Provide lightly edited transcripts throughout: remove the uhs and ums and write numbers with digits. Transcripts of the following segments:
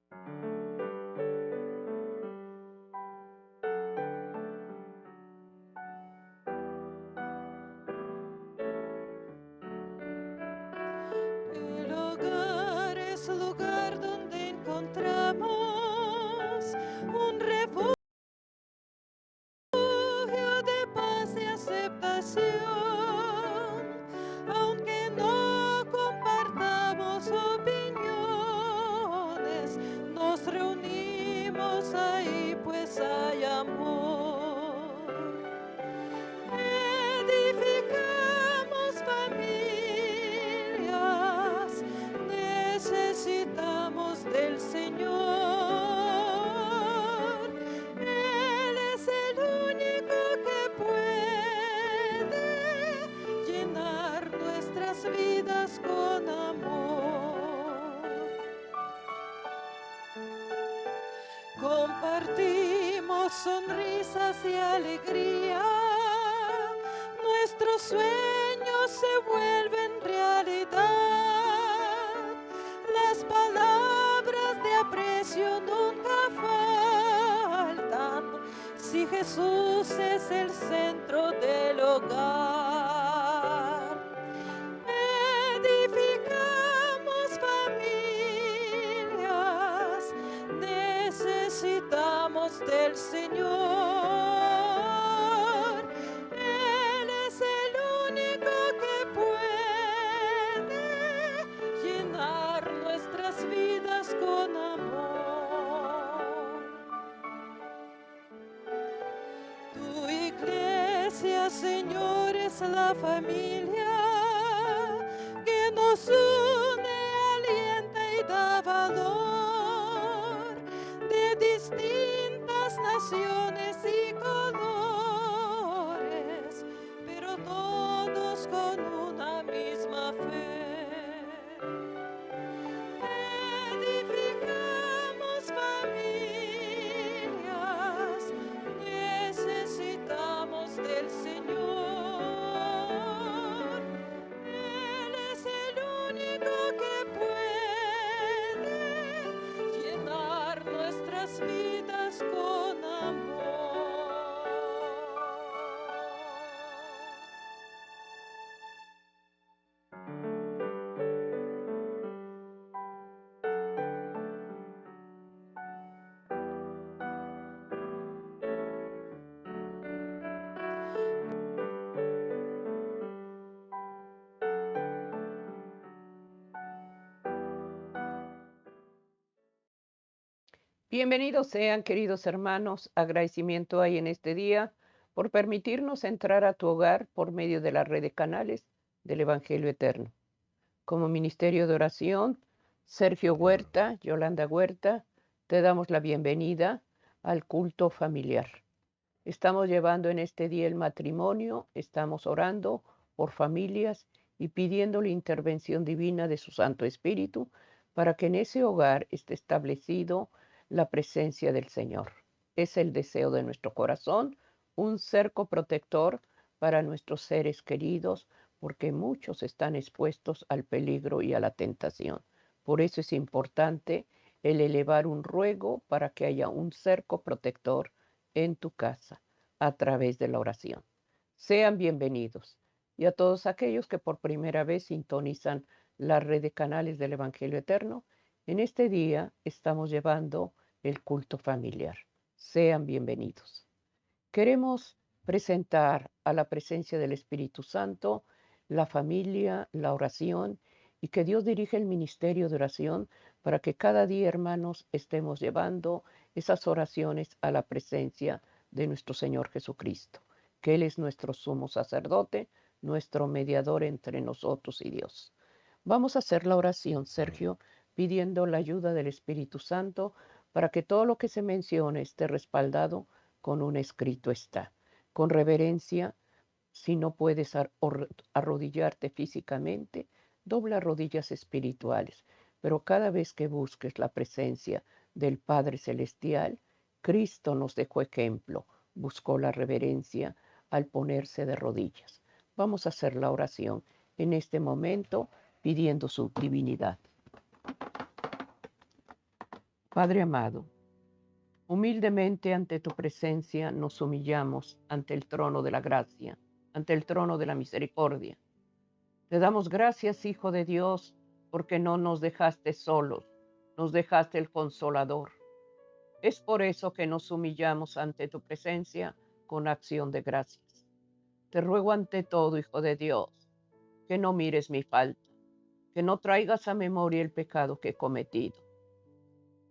El hogar es lugar donde encontramos un refugio de paz y aceptación. Aunque no compartamos opiniones, nos reunimos ahí pues hay amor. Edificamos familias, necesitamos del Señor. Él es el único que puede llenar nuestras vidas con amor. Compartimos sonrisas y alegría, nuestros sueños se vuelven realidad. Las palabras de aprecio nunca faltan si Jesús es el centro del hogar. Edificamos familias, necesitamos del Señor. Él es el único que puede llenar nuestras vidas con amor. Tu iglesia, Señor, es la familia que nos une, alienta y da valor, de distintas naciones y colores, pero todos con una misma fe. Edificamos familias, necesitamos del Señor. Él es el único que puede llenar nuestras vidas con amor. Bienvenidos sean, queridos hermanos. Agradecimiento hay en este día por permitirnos entrar a tu hogar por medio de la red de canales del Evangelio Eterno. Como Ministerio de Oración, Sergio Huerta, Yolanda Huerta, te damos la bienvenida al culto familiar. Estamos llevando en este día el matrimonio, estamos orando por familias y pidiendo la intervención divina de su Santo Espíritu para que en ese hogar esté establecido la presencia del Señor. Es el deseo de nuestro corazón, un cerco protector para nuestros seres queridos, porque muchos están expuestos al peligro y a la tentación. Por eso es importante el elevar un ruego para que haya un cerco protector en tu casa a través de la oración. Sean bienvenidos. Y a todos aquellos que por primera vez sintonizan la red de canales del Evangelio Eterno, en este día estamos llevando el culto familiar. Sean bienvenidos. Queremos presentar a la presencia del Espíritu Santo la familia, la oración, y que Dios dirige el ministerio de oración para que cada día, hermanos, estemos llevando esas oraciones a la presencia de nuestro Señor Jesucristo, que Él es nuestro sumo sacerdote, nuestro mediador entre nosotros y Dios. Vamos a hacer la oración, Sergio, pidiendo la ayuda del Espíritu Santo para que todo lo que se mencione esté respaldado con un escrito está. Con reverencia, si no puedes arrodillarte físicamente, dobla rodillas espirituales. Pero cada vez que busques la presencia del Padre Celestial, Cristo nos dejó ejemplo, buscó la reverencia al ponerse de rodillas. Vamos a hacer la oración en este momento pidiendo su divinidad. Padre amado, humildemente ante tu presencia nos humillamos ante el trono de la gracia, ante el trono de la misericordia. Te damos gracias, Hijo de Dios, porque no nos dejaste solos, nos dejaste el Consolador. Es por eso que nos humillamos ante tu presencia con acción de gracias. Te ruego ante todo, Hijo de Dios, que no mires mi falta, que no traigas a memoria el pecado que he cometido.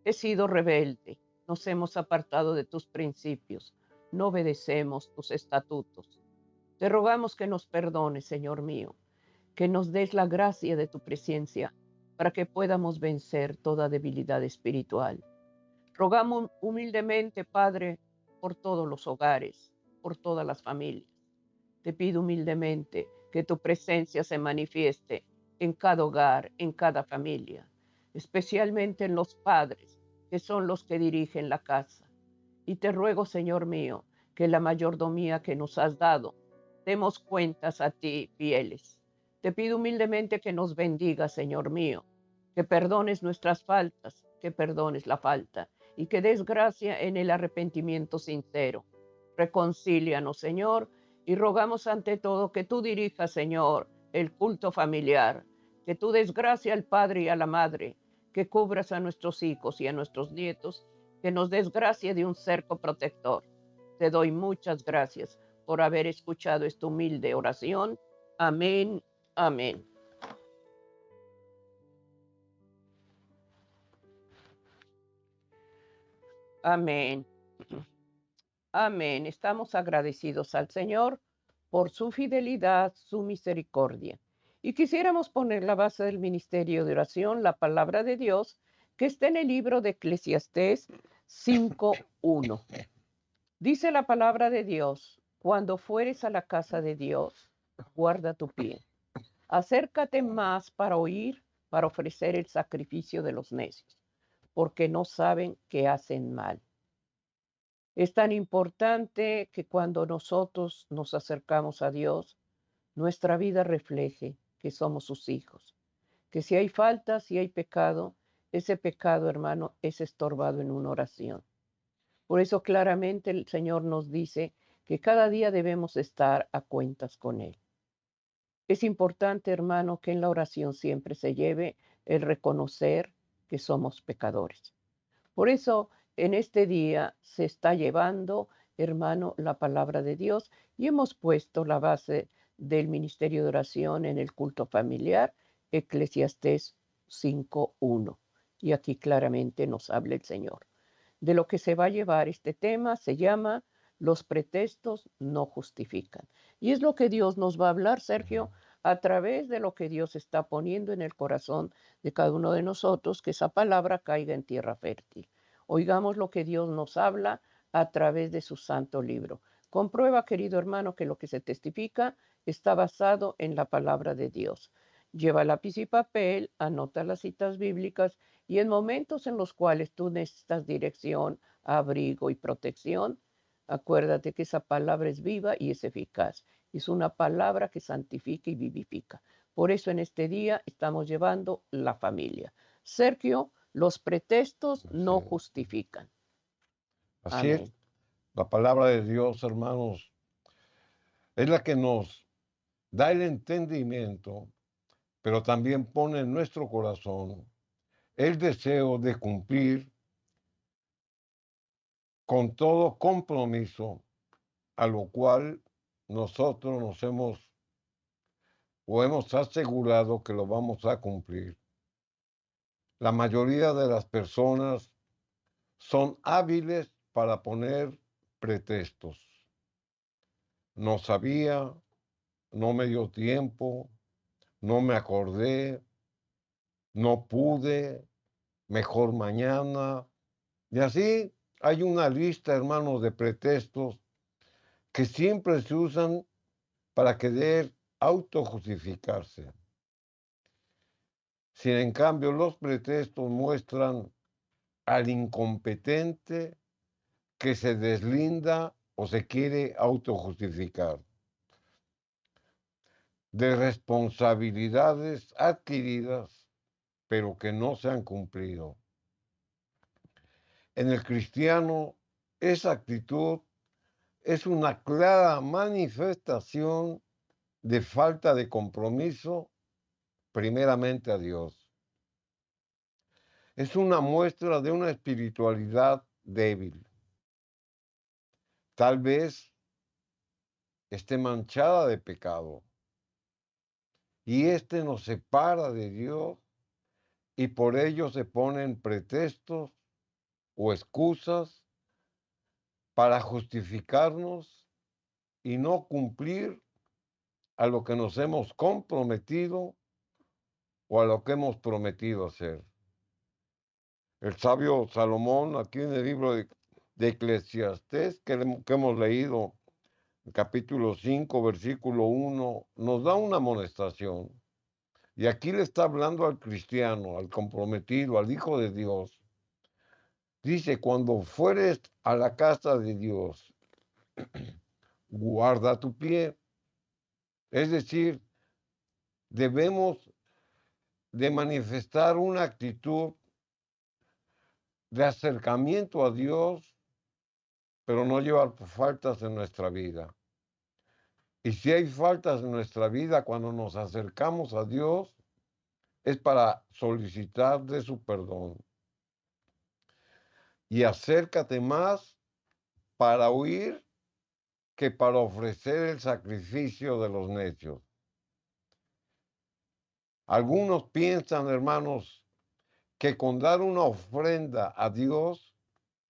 He sido rebelde, nos hemos apartado de tus principios, no obedecemos tus estatutos. Te rogamos que nos perdones, Señor mío, que nos des la gracia de tu presencia para que podamos vencer toda debilidad espiritual. Rogamos humildemente, Padre, por todos los hogares, por todas las familias. Te pido humildemente que tu presencia se manifieste en cada hogar, en cada familia, especialmente en los padres, que son los que dirigen la casa. Y te ruego, Señor mío, que la mayordomía que nos has dado, demos cuentas a ti, fieles. Te pido humildemente que nos bendiga, Señor mío, que perdones nuestras faltas, que perdones la falta y que des gracia en el arrepentimiento sincero. Reconcílianos, Señor, y rogamos ante todo que tú dirijas, Señor, el culto familiar, que tú des gracia al Padre y a la Madre, que cubras a nuestros hijos y a nuestros nietos, que nos des gracia de un cerco protector. Te doy muchas gracias por haber escuchado esta humilde oración. Amén, amén. Amén. Amén. Estamos agradecidos al Señor por su fidelidad, su misericordia. Y quisiéramos poner la base del ministerio de oración, la palabra de Dios, que está en el libro de Eclesiastés 5:1. Dice la palabra de Dios: cuando fueres a la casa de Dios, guarda tu pie. Acércate más para oír, para ofrecer el sacrificio de los necios, porque no saben que hacen mal. Es tan importante que cuando nosotros nos acercamos a Dios, nuestra vida refleje que somos sus hijos. Que si hay falta, si hay pecado, ese pecado, hermano, es estorbado en una oración. Por eso claramente el Señor nos dice que cada día debemos estar a cuentas con Él. Es importante, hermano, que en la oración siempre se lleve el reconocer que somos pecadores. Por eso, en este día se está llevando, hermano, la palabra de Dios y hemos puesto la base del ministerio de oración en el culto familiar, Eclesiastés 5:1. Y aquí claramente nos habla el Señor. De lo que se va a llevar este tema se llama los pretextos no justifican. Y es lo que Dios nos va a hablar, Sergio, a través de lo que Dios está poniendo en el corazón de cada uno de nosotros, que esa palabra caiga en tierra fértil. Oigamos lo que Dios nos habla a través de su santo libro. Comprueba, querido hermano, que lo que se testifica está basado en la palabra de Dios. Lleva lápiz y papel, anota las citas bíblicas y en momentos en los cuales tú necesitas dirección, abrigo y protección, acuérdate que esa palabra es viva y es eficaz. Es una palabra que santifica y vivifica. Por eso en este día estamos llevando la familia. Sergio, los pretextos no justifican. Así es, Amén. la palabra de Dios, hermanos, es la que nos da el entendimiento, pero también pone en nuestro corazón el deseo de cumplir con todo compromiso a lo cual nosotros nos hemos asegurado que lo vamos a cumplir. La mayoría de las personas son hábiles para poner pretextos. No sabía, no me dio tiempo, no me acordé, no pude, mejor mañana. Y así hay una lista, hermanos, de pretextos que siempre se usan para querer autojustificarse. Si en cambio los pretextos muestran al incompetente que se deslinda o se quiere autojustificar de responsabilidades adquiridas pero que no se han cumplido. En el cristiano, esa actitud es una clara manifestación de falta de compromiso primeramente a Dios. Es una muestra de una espiritualidad débil. Tal vez esté manchada de pecado y éste nos separa de Dios y por ello se ponen pretextos o excusas para justificarnos y no cumplir a lo que nos hemos comprometido o a lo que hemos prometido hacer. El sabio Salomón, aquí en el libro de Eclesiastés, que hemos leído, capítulo 5, versículo 1, nos da una amonestación. Y aquí le está hablando al cristiano, al comprometido, al Hijo de Dios. Dice, cuando fueres a la casa de Dios, guarda tu pie. Es decir, debemos de manifestar una actitud de acercamiento a Dios, pero no llevar faltas en nuestra vida. Y si hay faltas en nuestra vida cuando nos acercamos a Dios, es para solicitar de su perdón. Y acércate más para huir que para ofrecer el sacrificio de los necios. Algunos piensan, hermanos, que con dar una ofrenda a Dios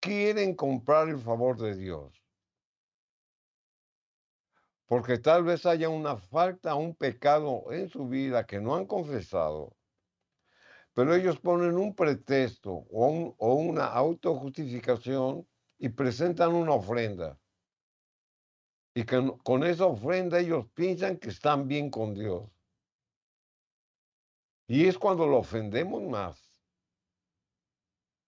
quieren comprar el favor de Dios. Porque tal vez haya una falta, un pecado en su vida que no han confesado, pero ellos ponen un pretexto o una autojustificación y presentan una ofrenda. Y que con esa ofrenda ellos piensan que están bien con Dios. Y es cuando lo ofendemos más,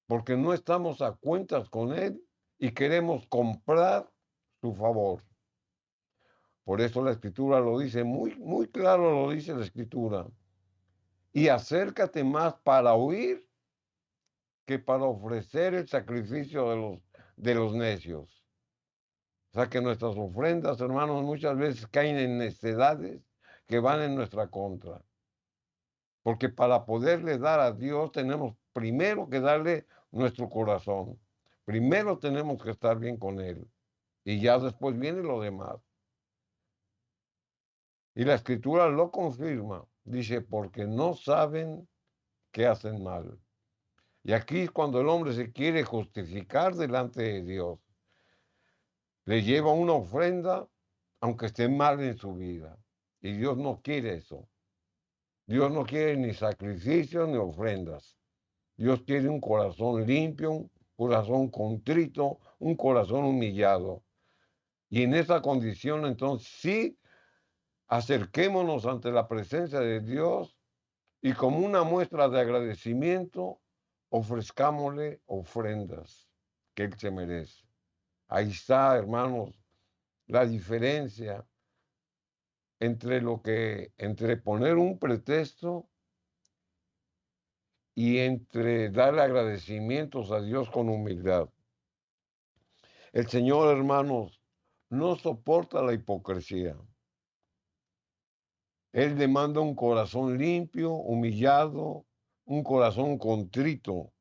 porque no estamos a cuentas con Él y queremos comprar su favor. Por eso la Escritura lo dice, muy, muy claro lo dice la Escritura. Y acércate más para oír que para ofrecer el sacrificio de los necios. O sea que nuestras ofrendas, hermanos, muchas veces caen en necedades que van en nuestra contra. Porque para poderle dar a Dios tenemos primero que darle nuestro corazón. Primero tenemos que estar bien con Él. Y ya después viene lo demás. Y la Escritura lo confirma. Dice, porque no saben que hacen mal. Y aquí es cuando el hombre se quiere justificar delante de Dios. Le lleva una ofrenda, aunque esté mal en su vida. Y Dios no quiere eso. Dios no quiere ni sacrificios ni ofrendas. Dios quiere un corazón limpio, un corazón contrito, un corazón humillado. Y en esa condición, entonces, sí, acerquémonos ante la presencia de Dios y como una muestra de agradecimiento, ofrezcámosle ofrendas que Él se merece. Ahí está, hermanos, la diferencia entre poner un pretexto y entre darle agradecimientos a Dios con humildad. El Señor, hermanos, no soporta la hipocresía. Él demanda un corazón limpio, humillado, un corazón contrito.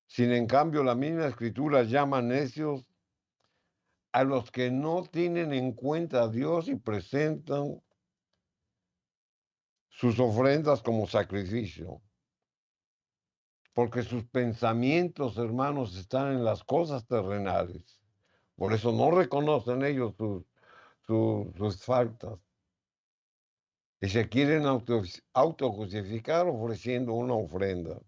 Sin en cambio, la misma Escritura llama necios a los que no tienen en cuenta a Dios y presentan sus ofrendas como sacrificio. Porque sus pensamientos, hermanos, están en las cosas terrenales. Por eso no reconocen ellos sus faltas. Y se quieren autojustificar ofreciendo una ofrenda.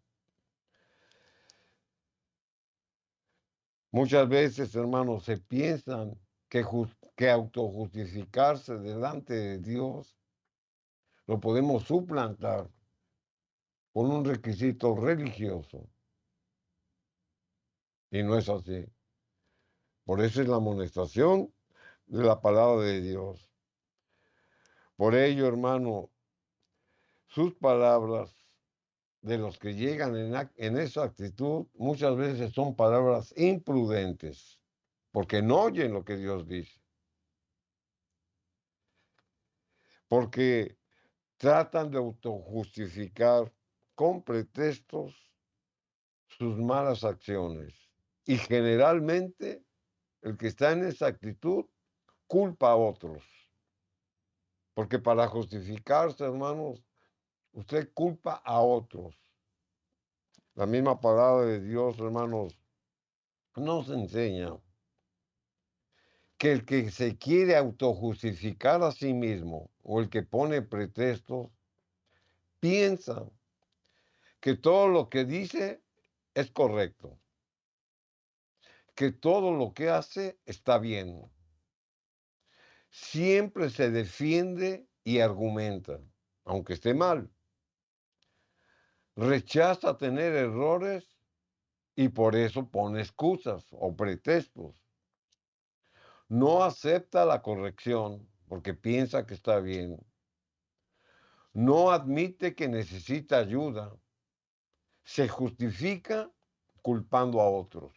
Muchas veces, hermanos, se piensan que autojustificarse delante de Dios lo podemos suplantar con un requisito religioso. Y no es así. Por eso es la amonestación de la palabra de Dios. Por ello, hermano, sus palabras de los que llegan en esa actitud muchas veces son palabras imprudentes, porque no oyen lo que Dios dice, porque tratan de autojustificar con pretextos sus malas acciones. Y generalmente el que está en esa actitud culpa a otros, porque para justificarse, hermanos, usted culpa a otros. La misma palabra de Dios, hermanos, nos enseña que el que se quiere autojustificar a sí mismo o el que pone pretextos, piensa que todo lo que dice es correcto, que todo lo que hace está bien. Siempre se defiende y argumenta, aunque esté mal. Rechaza tener errores y por eso pone excusas o pretextos. No acepta la corrección porque piensa que está bien. No admite que necesita ayuda. Se justifica culpando a otros.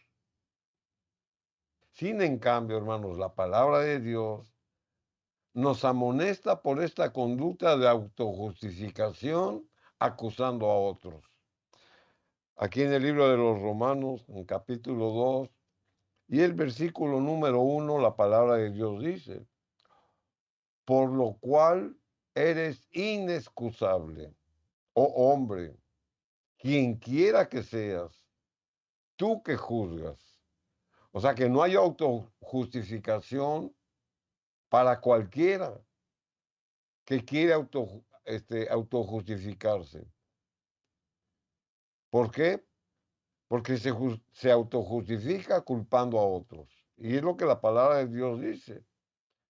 Sin en cambio, hermanos, la palabra de Dios nos amonesta por esta conducta de autojustificación acusando a otros. Aquí en el libro de los Romanos, en capítulo 2, y el versículo número 1, la palabra de Dios dice, por lo cual eres inexcusable, oh hombre, quien quiera que seas, tú que juzgas. O sea que no hay autojustificación para cualquiera que quiere autojustificarse. ¿Por qué? Porque se autojustifica culpando a otros. Y es lo que la palabra de Dios dice.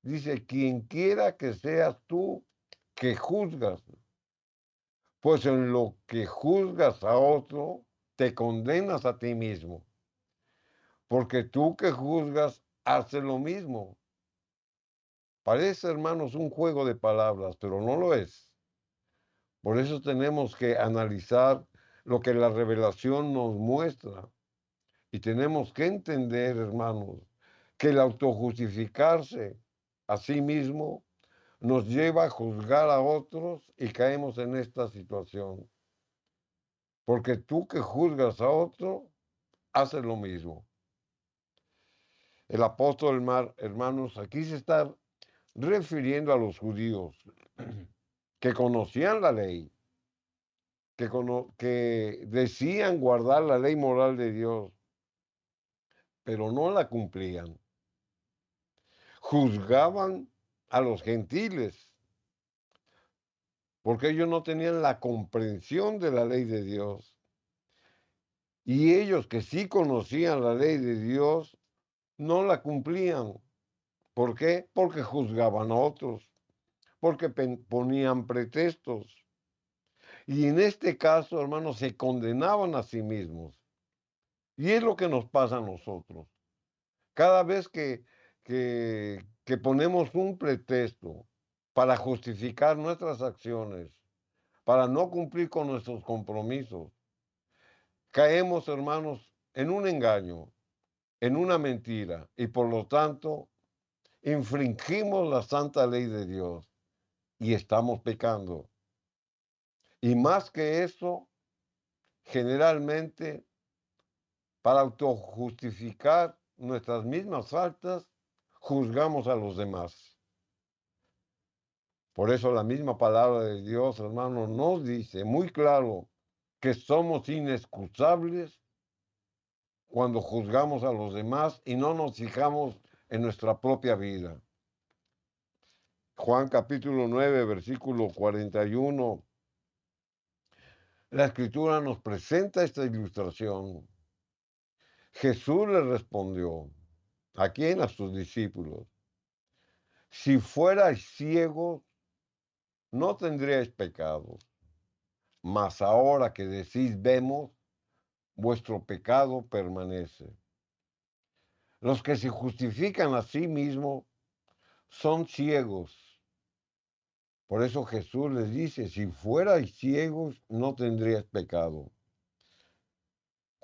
Dice, quien quiera que seas tú que juzgas, pues en lo que juzgas a otro, te condenas a ti mismo. Porque tú que juzgas, haces lo mismo. Parece, hermanos, un juego de palabras, pero no lo es. Por eso tenemos que analizar lo que la revelación nos muestra. Y tenemos que entender, hermanos, que el autojustificarse a sí mismo nos lleva a juzgar a otros y caemos en esta situación. Porque tú que juzgas a otro, haces lo mismo. El apóstol, hermanos, aquí se está refiriendo a los judíos que conocían la ley, que decían guardar la ley moral de Dios, pero no la cumplían. Juzgaban a los gentiles, porque ellos no tenían la comprensión de la ley de Dios. Y ellos que sí conocían la ley de Dios, no la cumplían. ¿Por qué? Porque juzgaban a otros, porque ponían pretextos. Y en este caso, hermanos, se condenaban a sí mismos. Y es lo que nos pasa a nosotros. Cada vez que ponemos un pretexto para justificar nuestras acciones, para no cumplir con nuestros compromisos, caemos, hermanos, en un engaño, en una mentira, y por lo tanto infringimos la santa ley de Dios y estamos pecando. Y más que eso, generalmente, para autojustificar nuestras mismas faltas, juzgamos a los demás. Por eso la misma palabra de Dios, hermanos, nos dice muy claro que somos inexcusables cuando juzgamos a los demás y no nos fijamos en nuestra propia vida. Juan capítulo 9, versículo 41. La escritura nos presenta esta ilustración. Jesús le respondió, ¿a quién? A sus discípulos. Si fuerais ciegos, no tendríais pecado. Mas ahora que decís vemos, vuestro pecado permanece. Los que se justifican a sí mismos son ciegos. Por eso Jesús les dice, si fuerais ciegos, no tendríais pecado.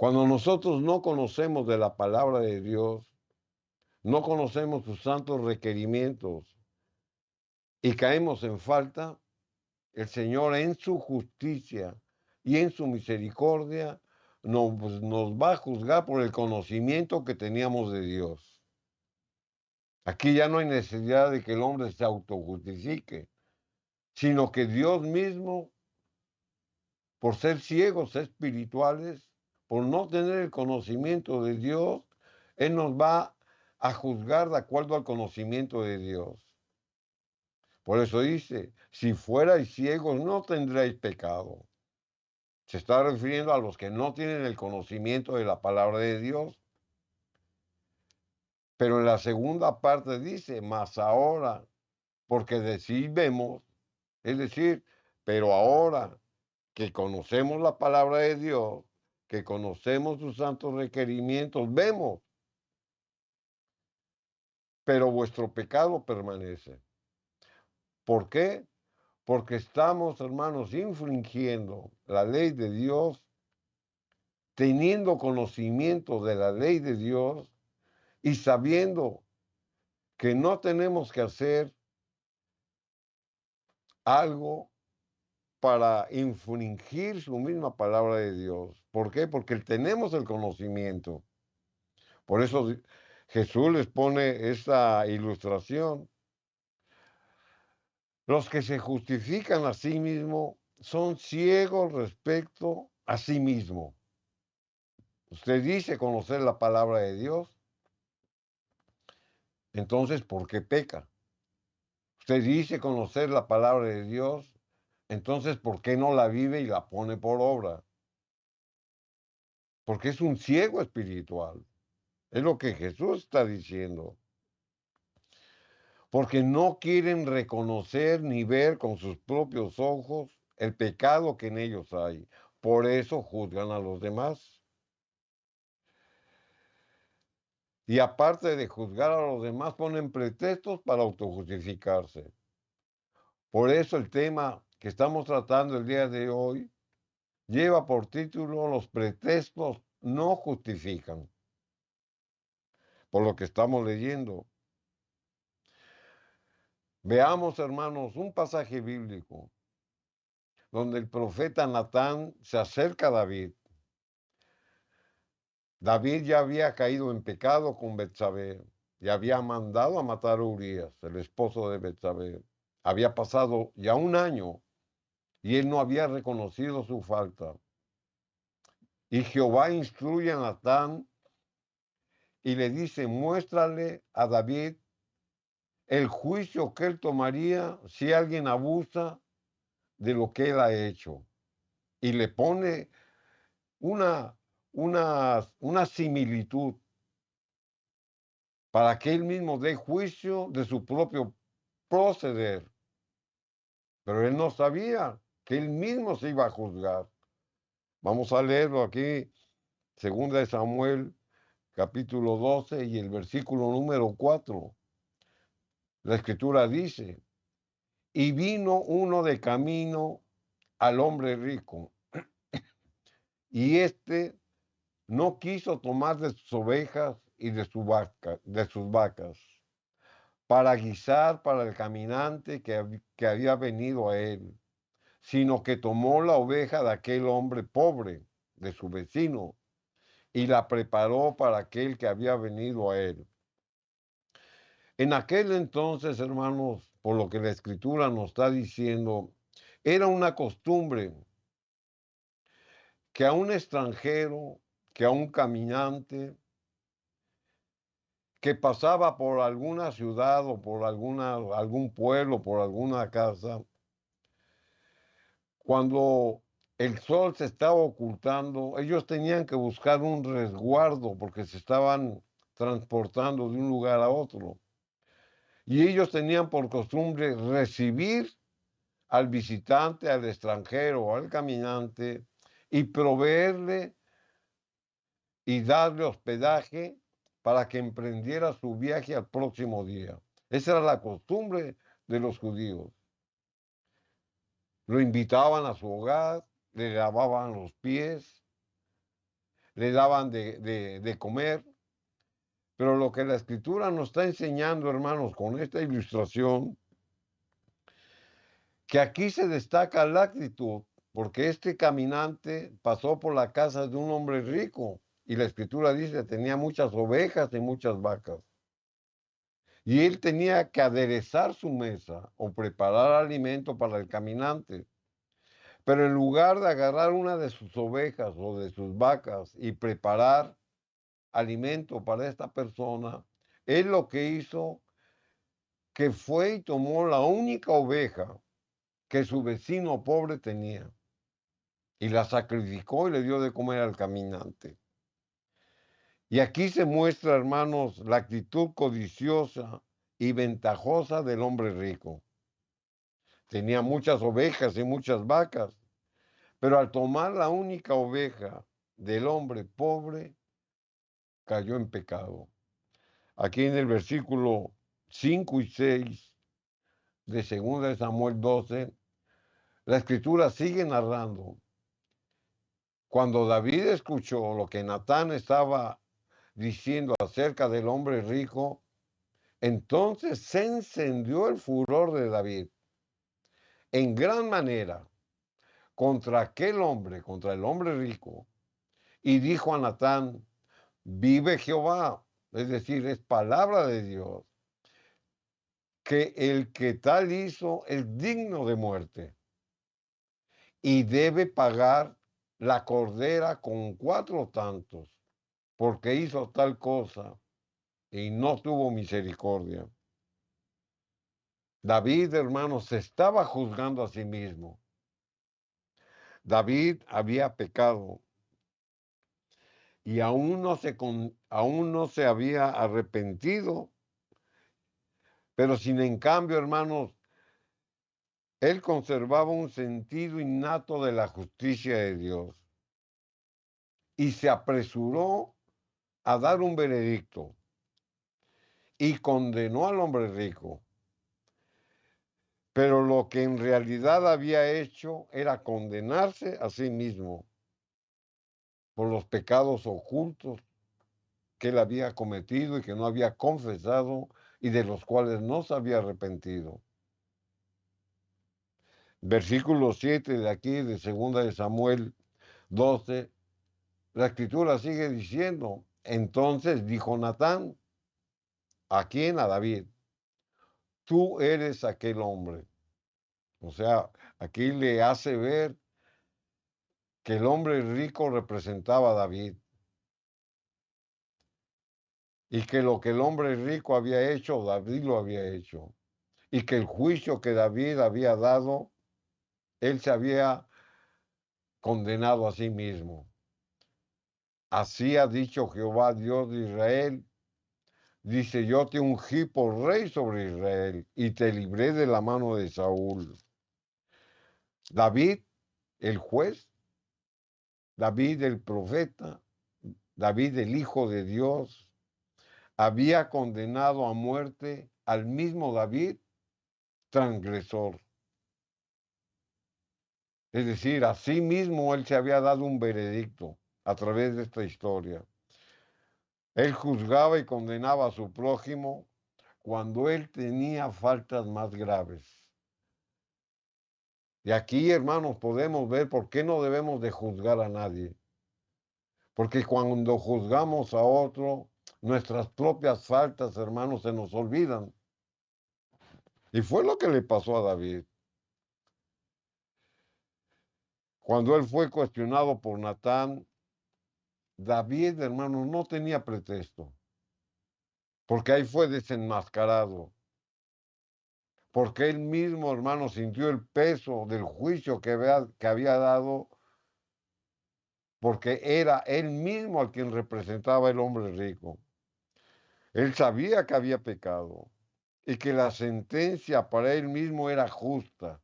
Cuando nosotros no conocemos de la palabra de Dios, no conocemos sus santos requerimientos y caemos en falta, el Señor en su justicia y en su misericordia nos va a juzgar por el conocimiento que teníamos de Dios. Aquí ya no hay necesidad de que el hombre se autojustifique, sino que Dios mismo, por ser ciegos espirituales, por no tener el conocimiento de Dios, Él nos va a juzgar de acuerdo al conocimiento de Dios. Por eso dice, si fuerais ciegos no tendréis pecado. Se está refiriendo a los que no tienen el conocimiento de la palabra de Dios. Pero en la segunda parte dice, mas ahora, porque decís vemos, es decir, pero ahora que conocemos la palabra de Dios, que conocemos sus santos requerimientos, vemos, pero vuestro pecado permanece. ¿Por qué? Porque estamos, hermanos, infringiendo la ley de Dios, teniendo conocimiento de la ley de Dios y sabiendo que no tenemos que hacer algo para infringir su misma palabra de Dios. ¿Por qué? Porque tenemos el conocimiento. Por eso Jesús les pone esta ilustración. Los que se justifican a sí mismos son ciegos respecto a sí mismo. Usted dice conocer la palabra de Dios, entonces ¿por qué peca? Usted dice conocer la palabra de Dios, entonces ¿por qué no la vive y la pone por obra? Porque es un ciego espiritual. Es lo que Jesús está diciendo. Porque no quieren reconocer ni ver con sus propios ojos el pecado que en ellos hay. Por eso juzgan a los demás. Y aparte de juzgar a los demás, ponen pretextos para autojustificarse. Por eso el tema que estamos tratando el día de hoy lleva por título Los pretextos no justifican. Por lo que estamos leyendo. Veamos, hermanos, un pasaje bíblico donde el profeta Natán se acerca a David. David ya había caído en pecado con Betsabé y había mandado a matar a Urías, el esposo de Betsabé. Había pasado ya un año y él no había reconocido su falta. Y Jehová instruye a Natán y le dice, muéstrale a David el juicio que él tomaría si alguien abusa de lo que él ha hecho. Y le pone una, una similitud para que él mismo dé juicio de su propio proceder. Pero él no sabía que él mismo se iba a juzgar. Vamos a leerlo aquí, segunda de Samuel, capítulo 12 y el versículo número 4. La escritura dice, y vino uno de camino al hombre rico, y éste no quiso tomar de sus ovejas y de sus vacas para guisar para el caminante que había venido a él, sino que tomó la oveja de aquel hombre pobre, de su vecino, y la preparó para aquel que había venido a él. En aquel entonces, hermanos, por lo que la escritura nos está diciendo, era una costumbre que a un extranjero, que a un caminante, que pasaba por alguna ciudad o por algún pueblo, por alguna casa, cuando el sol se estaba ocultando, ellos tenían que buscar un resguardo porque se estaban transportando de un lugar a otro. Y ellos tenían por costumbre recibir al visitante, al extranjero, al caminante, y proveerle y darle hospedaje para que emprendiera su viaje al próximo día. Esa era la costumbre de los judíos. lo invitaban a su hogar, le lavaban los pies, le daban de comer. Pero lo que la Escritura nos está enseñando, hermanos, con esta ilustración, que aquí se destaca la actitud, porque este caminante pasó por la casa de un hombre rico, y la Escritura dice tenía muchas ovejas y muchas vacas. Y él tenía que aderezar su mesa o preparar alimento para el caminante. Pero en lugar de agarrar una de sus ovejas o de sus vacas y preparar alimento para esta persona, él lo que hizo que fue y tomó la única oveja que su vecino pobre tenía y la sacrificó y le dio de comer al caminante. Y aquí se muestra, hermanos, la actitud codiciosa y ventajosa del hombre rico. Tenía muchas ovejas y muchas vacas, pero al tomar la única oveja del hombre pobre, cayó en pecado. Aquí en el versículo 5 y 6 de 2 de Samuel 12, la escritura sigue narrando. Cuando David escuchó lo que Natán estaba diciendo acerca del hombre rico, entonces se encendió el furor de David en gran manera contra aquel hombre, contra el hombre rico, y dijo a Natán, vive Jehová, es decir, es palabra de Dios, que el que tal hizo es digno de muerte y debe pagar la cordera con 4 tantos, porque hizo tal cosa y no tuvo misericordia. David, hermanos, se estaba juzgando a sí mismo. David había pecado y aún no se había arrepentido, pero sin en cambio, hermanos, él conservaba un sentido innato de la justicia de Dios y se apresuró a dar un veredicto y condenó al hombre rico. Pero lo que en realidad había hecho era condenarse a sí mismo por los pecados ocultos que él había cometido y que no había confesado y de los cuales no se había arrepentido. Versículo 7 de aquí, de 2 de Samuel 12, la escritura sigue diciendo, entonces dijo Natán, ¿a quién? A David, tú eres aquel hombre. O sea, aquí le hace ver que el hombre rico representaba a David y que lo que el hombre rico había hecho, David lo había hecho, y que el juicio que David había dado, él se había condenado a sí mismo. Así ha dicho Jehová, Dios de Israel, dice, yo te ungí por rey sobre Israel y te libré de la mano de Saúl. David, el juez, David, el profeta, David, el hijo de Dios, había condenado a muerte al mismo David, transgresor. Es decir, a sí mismo él se había dado un veredicto a través de esta historia. Él juzgaba y condenaba a su prójimo cuando él tenía faltas más graves. Y aquí, hermanos, podemos ver por qué no debemos de juzgar a nadie. Porque cuando juzgamos a otro, nuestras propias faltas, hermanos, se nos olvidan. Y fue lo que le pasó a David. Cuando él fue cuestionado por Natán, David, hermanos, no tenía pretexto. Porque ahí fue desenmascarado. Porque él mismo, hermano, sintió el peso del juicio que había dado, porque era él mismo al quien representaba el hombre rico. Él sabía que había pecado y que la sentencia para él mismo era justa.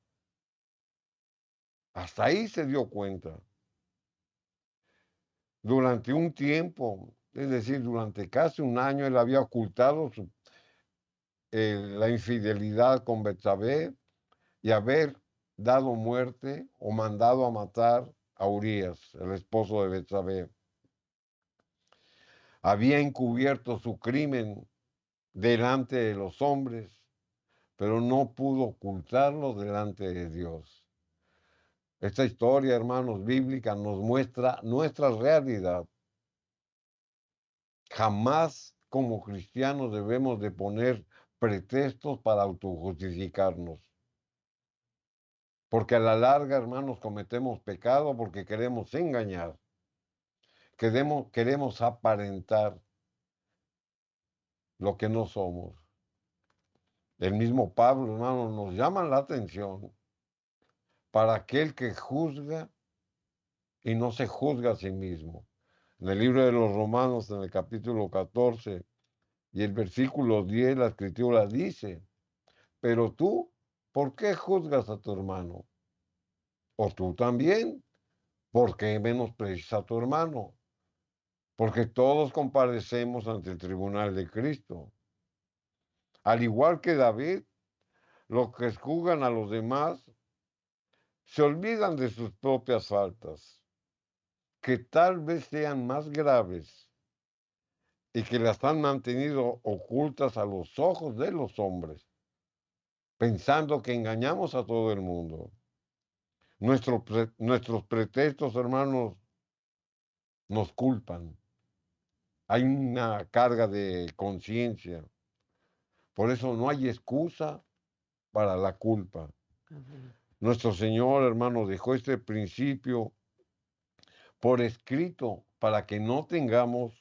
Hasta ahí se dio cuenta. Durante un tiempo, es decir, durante casi un año, él había ocultado la infidelidad con Betsabé y dado muerte o mandado a matar a Urías, el esposo de Betsabé. Había encubierto su crimen delante de los hombres, pero no pudo ocultarlo delante de Dios. Esta historia, hermanos, bíblica nos muestra nuestra realidad. Jamás como cristianos debemos de poner pretextos para autojustificarnos. Porque a la larga, hermanos, cometemos pecado porque queremos engañar, queremos aparentar lo que no somos. El mismo Pablo, hermanos, nos llama la atención para aquel que juzga y no se juzga a sí mismo. En el libro de los Romanos, en el capítulo 14 y el versículo 10, la escritura dice, pero tú, ¿por qué juzgas a tu hermano? O tú también, ¿por qué menosprecias a tu hermano? Porque todos comparecemos ante el tribunal de Cristo. Al igual que David, los que juzgan a los demás se olvidan de sus propias faltas, que tal vez sean más graves y que las han mantenido ocultas a los ojos de los hombres, pensando que engañamos a todo el mundo. Nuestros pretextos, hermanos, nos culpan. Hay una carga de conciencia. Por eso no hay excusa para la culpa. Amén. Nuestro Señor, hermano, dejó este principio por escrito para que no tengamos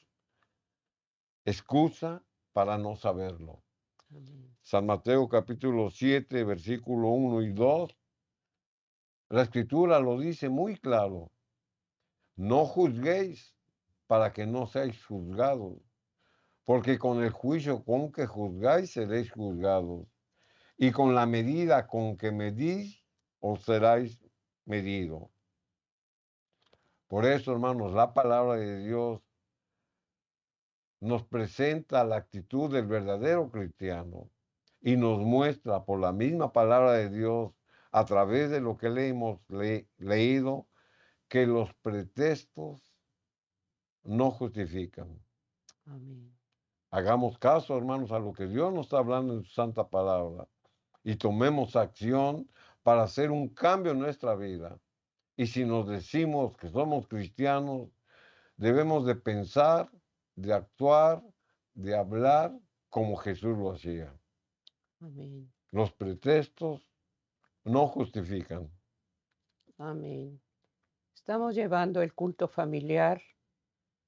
excusa para no saberlo. Amén. San Mateo capítulo 7, versículo 1 y 2, la escritura lo dice muy claro. No juzguéis para que no seáis juzgados, porque con el juicio con que juzgáis seréis juzgados, y con la medida con que medís os seráis medido. Por eso, hermanos, la palabra de Dios nos presenta la actitud del verdadero cristiano y nos muestra por la misma palabra de Dios a través de lo que le hemos leído que los pretextos no justifican. Amén. Hagamos caso, hermanos, a lo que Dios nos está hablando en su santa palabra y tomemos acción para hacer un cambio en nuestra vida. Y si nos decimos que somos cristianos, debemos de pensar, de actuar, de hablar como Jesús lo hacía. Amén. Los pretextos no justifican. Amén. Estamos llevando el culto familiar,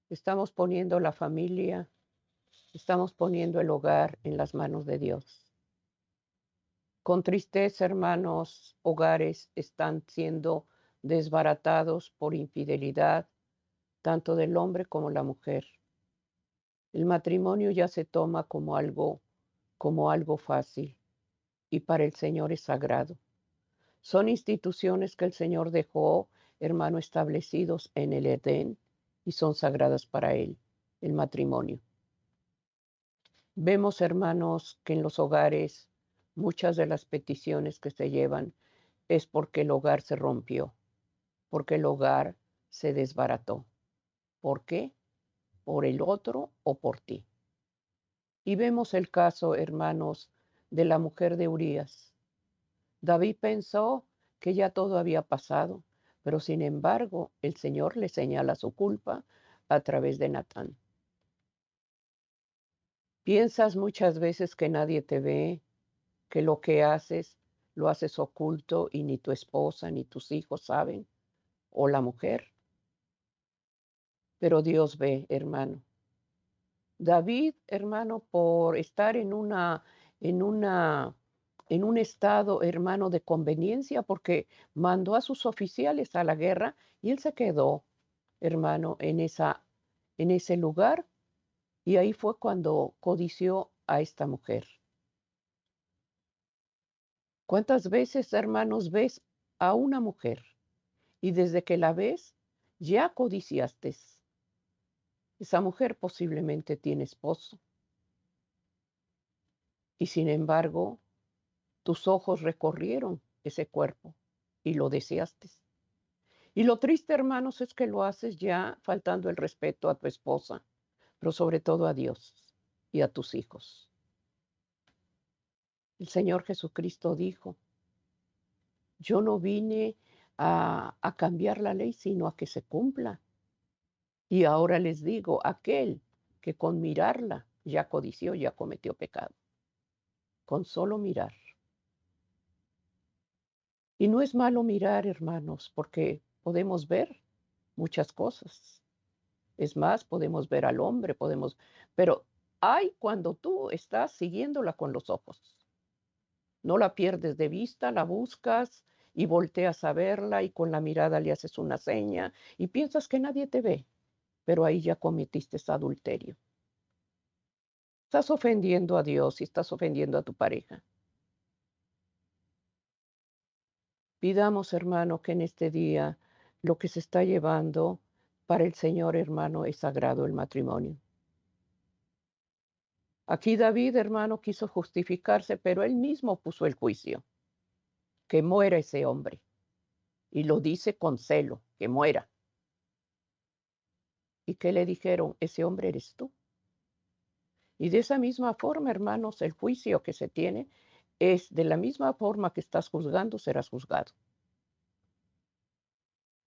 estamos poniendo la familia, estamos poniendo el hogar en las manos de Dios. Con tristeza, hermanos, hogares están siendo desbaratados por infidelidad, tanto del hombre como la mujer. El matrimonio ya se toma como algo fácil y para el Señor es sagrado. Son instituciones que el Señor dejó, hermano, establecidos en el Edén y son sagradas para Él, el matrimonio. Vemos, hermanos, que en los hogares muchas de las peticiones que se llevan es porque el hogar se rompió, porque el hogar se desbarató. ¿Por qué? ¿Por el otro o por ti? Y vemos el caso, hermanos, de la mujer de Urías. David pensó que ya todo había pasado, pero sin embargo el Señor le señala su culpa a través de Natán. Piensas muchas veces que nadie te ve, que lo que haces lo haces oculto y ni tu esposa ni tus hijos saben, o la mujer, pero Dios ve, hermano. David, hermano, por estar en una, en un estado, hermano, de conveniencia, porque mandó a sus oficiales a la guerra y él se quedó, hermano, en ese lugar, y ahí fue cuando codició a esta mujer. ¿Cuántas veces, hermanos, ves a una mujer y desde que la ves ya codiciaste? Esa mujer posiblemente tiene esposo y sin embargo tus ojos recorrieron ese cuerpo y lo deseaste. Y lo triste, hermanos, es que lo haces ya faltando el respeto a tu esposa, pero sobre todo a Dios y a tus hijos. El Señor Jesucristo dijo, yo no vine a cambiar la ley, sino a que se cumpla. Y ahora les digo, aquel que con mirarla ya codició, ya cometió pecado. Con solo mirar. Y no es malo mirar, hermanos, porque podemos ver muchas cosas. Es más, podemos ver al hombre, pero hay cuando tú estás siguiéndola con los ojos. No la pierdes de vista, la buscas y volteas a verla y con la mirada le haces una seña y piensas que nadie te ve, pero ahí ya cometiste adulterio. Estás ofendiendo a Dios y estás ofendiendo a tu pareja. Pidamos, hermano, que en este día lo que se está llevando para el Señor, hermano, es sagrado el matrimonio. Aquí David, hermano, quiso justificarse, pero él mismo puso el juicio. Que muera ese hombre. Y lo dice con celo, que muera. ¿Y qué le dijeron? Ese hombre eres tú. Y de esa misma forma, hermanos, el juicio que se tiene es de la misma forma que estás juzgando, serás juzgado.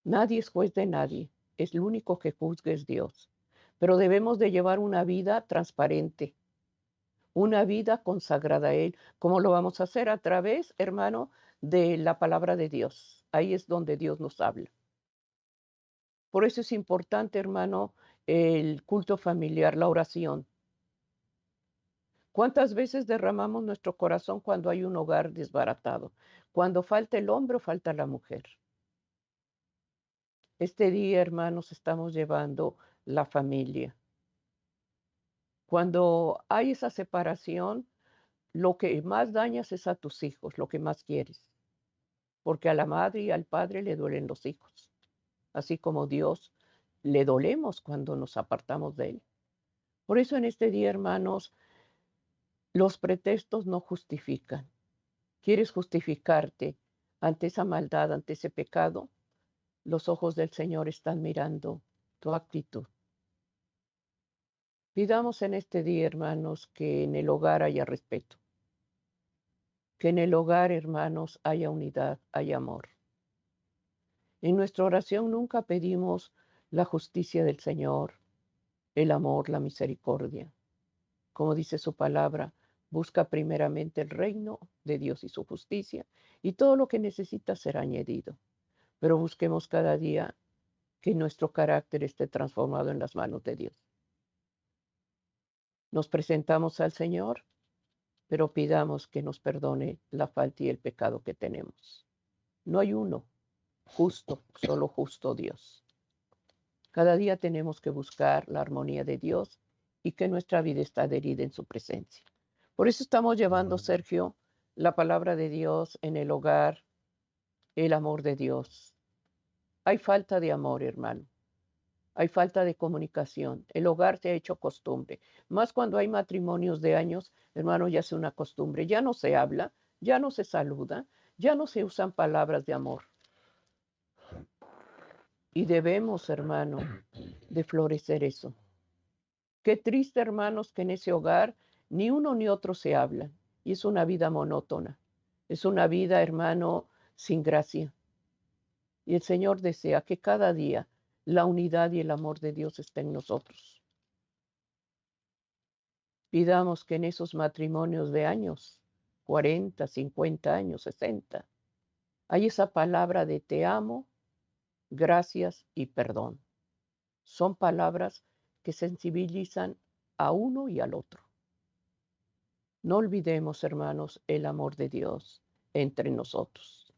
Nadie es juez de nadie, es el único que juzga es Dios. Pero debemos de llevar una vida transparente, una vida consagrada a Él. ¿Cómo lo vamos a hacer? A través, hermano, de la palabra de Dios. Ahí es donde Dios nos habla. Por eso es importante, hermano, el culto familiar, la oración. ¿Cuántas veces derramamos nuestro corazón cuando hay un hogar desbaratado? Cuando falta el hombre o falta la mujer. Este día, hermanos, estamos llevando la familia. Cuando hay esa separación, lo que más dañas es a tus hijos, lo que más quieres. Porque a la madre y al padre le duelen los hijos. Así como Dios le dolemos cuando nos apartamos de Él. Por eso en este día, hermanos, los pretextos no justifican. ¿Quieres justificarte ante esa maldad, ante ese pecado? Los ojos del Señor están mirando tu actitud. Pidamos en este día, hermanos, que en el hogar haya respeto. Que en el hogar, hermanos, haya unidad, haya amor. En nuestra oración nunca pedimos la justicia del Señor, el amor, la misericordia. Como dice su palabra, busca primeramente el reino de Dios y su justicia, y todo lo que necesitas será añadido. Pero busquemos cada día que nuestro carácter esté transformado en las manos de Dios. Nos presentamos al Señor, pero pidamos que nos perdone la falta y el pecado que tenemos. No hay uno justo, solo justo Dios. Cada día tenemos que buscar la armonía de Dios y que nuestra vida está adherida en su presencia. Por eso estamos llevando, Sergio, la palabra de Dios en el hogar, el amor de Dios. Hay falta de amor, hermano. Hay falta de comunicación. El hogar se ha hecho costumbre. Más cuando hay matrimonios de años, hermano, ya es una costumbre. Ya no se habla, ya no se saluda, ya no se usan palabras de amor. Y debemos, hermano, de florecer eso. Qué triste, hermanos, que en ese hogar ni uno ni otro se hablan. Y es una vida monótona. Es una vida, hermano, sin gracia. Y el Señor desea que cada día la unidad y el amor de Dios estén en nosotros. Pidamos que en esos matrimonios de años, 40, 50 años, 60, hay esa palabra de te amo, gracias y perdón. Son palabras que sensibilizan a uno y al otro. No olvidemos, hermanos, el amor de Dios entre nosotros.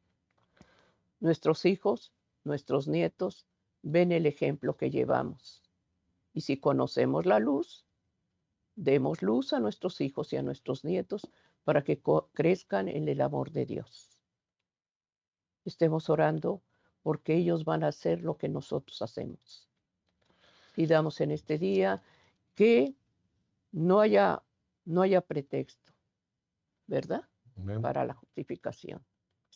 Nuestros hijos, nuestros nietos, ven el ejemplo que llevamos. Y si conocemos la luz, demos luz a nuestros hijos y a nuestros nietos para que crezcan en el amor de Dios. Estemos orando porque ellos van a hacer lo que nosotros hacemos. Pidamos en este día que no haya pretexto, ¿verdad? Amén. Para la justificación.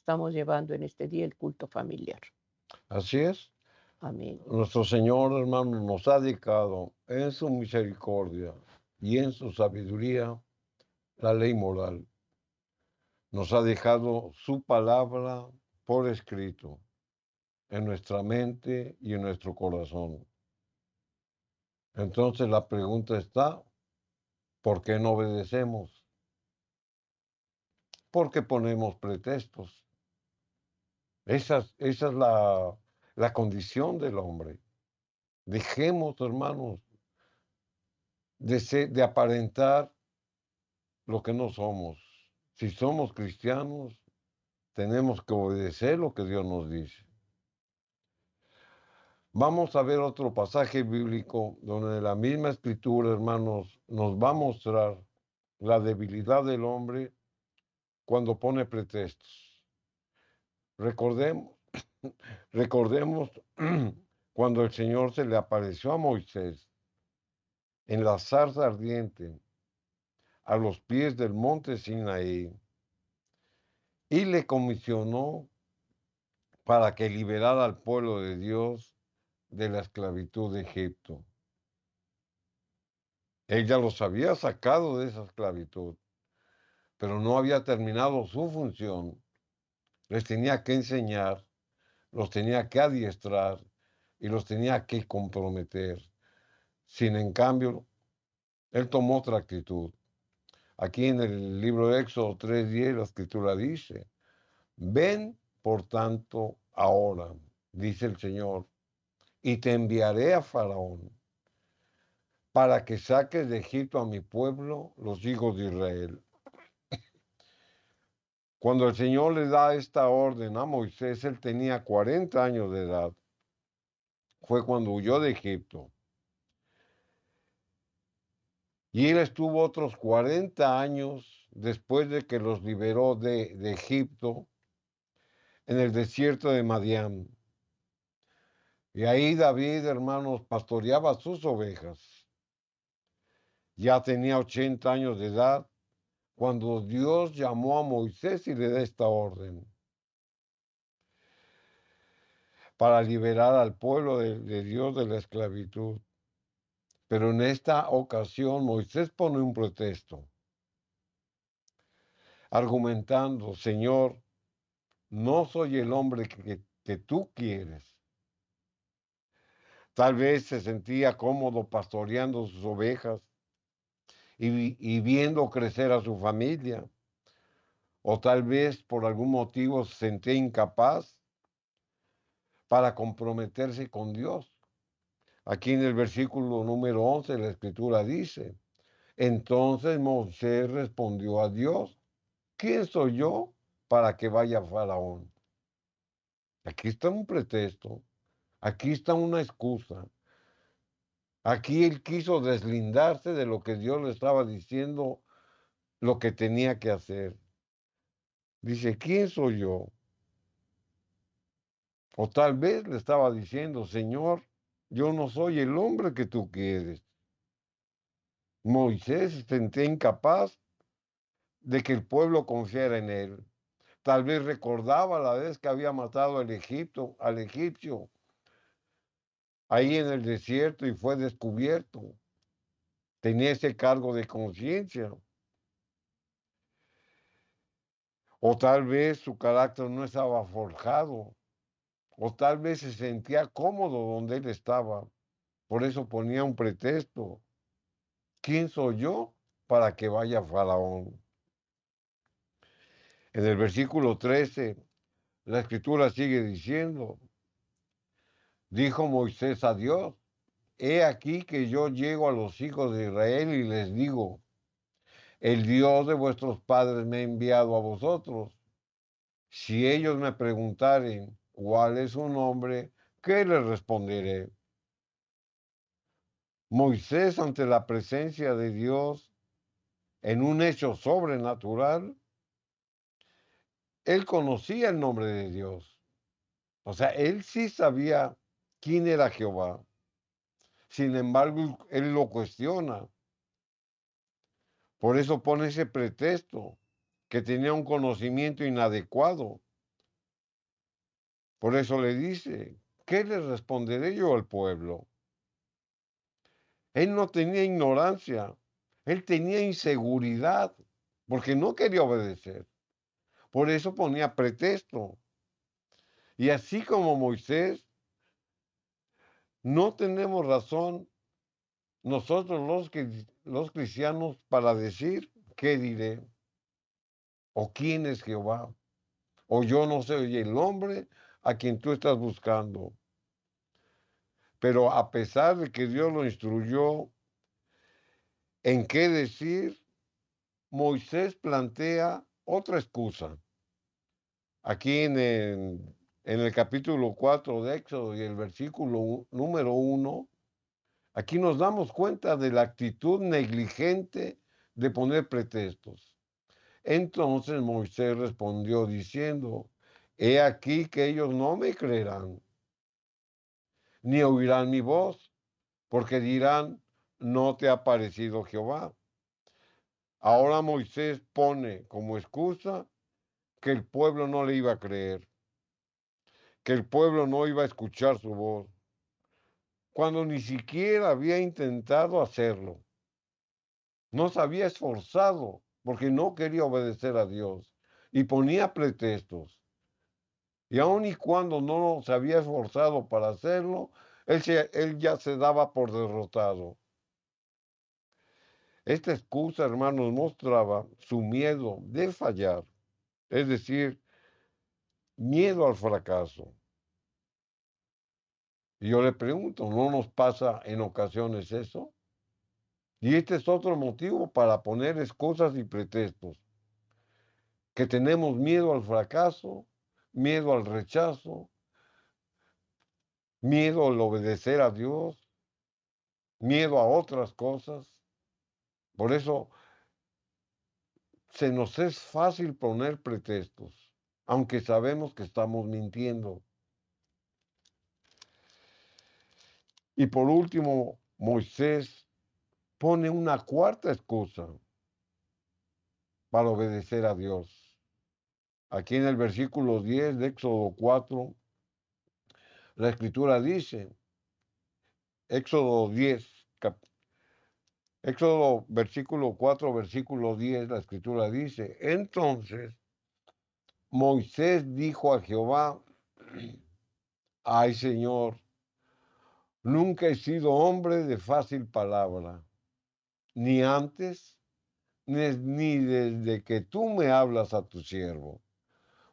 estamos llevando en este día el culto familiar. Así es. Amén. Nuestro Señor, hermano, nos ha dedicado en su misericordia y en su sabiduría la ley moral. Nos ha dejado su palabra por escrito en nuestra mente y en nuestro corazón. Entonces la pregunta está, ¿por qué no obedecemos? Porque ponemos pretextos. Esa es la condición del hombre. Dejemos, hermanos, de aparentar lo que no somos. Si somos cristianos, tenemos que obedecer lo que Dios nos dice. Vamos a ver otro pasaje bíblico donde la misma escritura, hermanos, nos va a mostrar la debilidad del hombre cuando pone pretextos. Recordemos, recordemos cuando el Señor se le apareció a Moisés en la zarza ardiente a los pies del monte Sinaí y le comisionó para que liberara al pueblo de Dios de la esclavitud de Egipto. Él ya los había sacado de esa esclavitud, pero no había terminado su función. Les tenía que enseñar, los tenía que adiestrar y los tenía que comprometer. Sin en cambio, él tomó otra actitud. Aquí en el libro de Éxodo 3:10 la escritura dice, ven por tanto ahora, dice el Señor, y te enviaré a Faraón para que saques de Egipto a mi pueblo, los hijos de Israel. Cuando el Señor le da esta orden a Moisés, él tenía 40 años de edad. Fue cuando huyó de Egipto. Y él estuvo otros 40 años después de que los liberó de Egipto en el desierto de Madián. Y ahí David, hermanos, pastoreaba sus ovejas. Ya tenía 80 años de edad cuando Dios llamó a Moisés y le da esta orden para liberar al pueblo de Dios de la esclavitud. Pero en esta ocasión Moisés pone un pretexto, argumentando, Señor, no soy el hombre que tú quieres. Tal vez se sentía cómodo pastoreando sus ovejas y viendo crecer a su familia, o tal vez por algún motivo se sentía incapaz para comprometerse con Dios. Aquí en el versículo número 11 la escritura dice, entonces Moisés respondió a Dios, ¿quién soy yo para que vaya Faraón? Aquí está un pretexto, aquí está una excusa. Aquí él quiso deslindarse de lo que Dios le estaba diciendo, lo que tenía que hacer. Dice, ¿quién soy yo? O tal vez le estaba diciendo, Señor, yo no soy el hombre que tú quieres. Moisés se sentía incapaz de que el pueblo confiara en él. Tal vez recordaba la vez que había matado al egipcio, ahí en el desierto y fue descubierto. Tenía ese cargo de conciencia. O tal vez su carácter no estaba forjado. O tal vez se sentía cómodo donde él estaba. Por eso ponía un pretexto. ¿Quién soy yo para que vaya Faraón? En el versículo 13, la escritura sigue diciendo, dijo Moisés a Dios, he aquí que yo llego a los hijos de Israel y les digo, el Dios de vuestros padres me ha enviado a vosotros. Si ellos me preguntaren cuál es su nombre, ¿qué les responderé? Moisés, ante la presencia de Dios en un hecho sobrenatural, él conocía el nombre de Dios. O sea, él sí sabía quién era Jehová. Sin embargo, él lo cuestiona. Por eso pone ese pretexto, que tenía un conocimiento inadecuado. Por eso le dice, ¿qué le responderé yo al pueblo? Él no tenía ignorancia, él tenía inseguridad, porque no quería obedecer. Por eso ponía pretexto. Y así como Moisés, no tenemos razón nosotros los cristianos para decir, ¿qué diré? ¿O quién es Jehová? O yo no soy el hombre a quien tú estás buscando. Pero a pesar de que Dios lo instruyó en qué decir, Moisés plantea otra excusa. Aquí en el capítulo 4 de Éxodo y el versículo número 1, aquí nos damos cuenta de la actitud negligente de poner pretextos. Entonces Moisés respondió diciendo, he aquí que ellos no me creerán, ni oirán mi voz, porque dirán, no te ha parecido Jehová. Ahora Moisés pone como excusa que el pueblo no le iba a creer, que el pueblo no iba a escuchar su voz, cuando ni siquiera había intentado hacerlo. No se había esforzado porque no quería obedecer a Dios y ponía pretextos. Y aun y cuando no se había esforzado para hacerlo, él ya se daba por derrotado. Esta excusa, hermanos, mostraba su miedo de fallar, es decir, miedo al fracaso. Y yo le pregunto, ¿no nos pasa en ocasiones eso? Y este es otro motivo para poner excusas y pretextos, que tenemos miedo al fracaso, miedo al rechazo, miedo al obedecer a Dios, miedo a otras cosas. Por eso se nos es fácil poner pretextos, aunque sabemos que estamos mintiendo. Y por último, Moisés pone una cuarta excusa para obedecer a Dios. Aquí en el versículo 10 de Éxodo 4, la escritura dice, Éxodo 10, Éxodo versículo 4, versículo 10, la escritura dice, entonces Moisés dijo a Jehová, ay Señor, nunca he sido hombre de fácil palabra, ni antes, ni desde que tú me hablas a tu siervo,